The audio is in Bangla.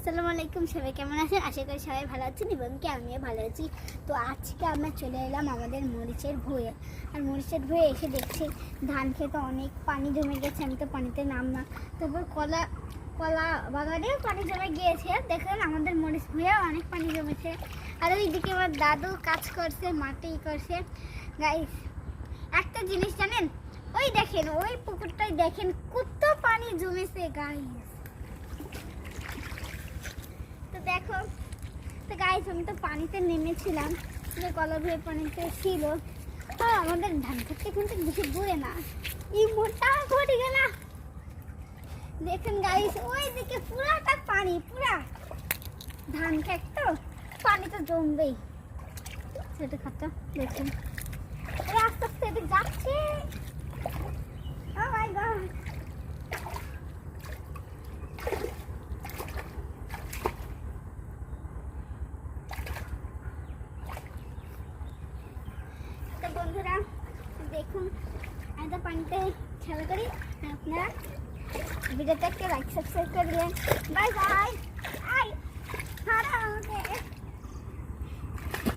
আসসালামু আলাইকুম, সবাই কেমন আছেন? আশা করি সবাই ভালো আছেন এবং কি আমিও ভালো আছি। তো আজকে আমরা চলে এলাম আমাদের মরিচের ভুঁয়ে। আর মরিচের ভুঁয়ে এসে দেখছি ধান খেতে অনেক পানি জমে গেছে, আমি তো পানিতে নামলাম। তারপর কলা কলা বাগানেও পানি জমে গিয়েছে, দেখলেন আমাদের মরিচ ভুঁয়েও অনেক পানি জমেছে। আর ওইদিকে আমার দাদু কাজ করছে, মাটি করছে। গাইস, একটা জিনিস জানেন, ওই দেখেন ওই পুকুরটাই দেখেন কত পানি জমেছে গাইস। তো দেখো, তো গাইস আমি তো পানিতে নেমেছিলাম, যে কলা ভুঁয়ে পানিতে ছিল। হ্যাঁ, আমাদের ধান খেতে কিন্তু বেশি দূরে না, এই মোটা ঘটে গেল। দেখেন গাইস, ওই দিকে পুরাটা পানি, পুরা ধান খেত, তো পানি তো জমবেই। সেটা খাতা দেখুন, আস্তে আস্তে এটা যাচ্ছে। Oh my God! তো বন্ধুরা দেখুন, আমি তো পানিতে খেলা করি। আপনারা ভিডিওটাকে লাইক সাবস্ক্রাইব করে দিলেন। Bye bye.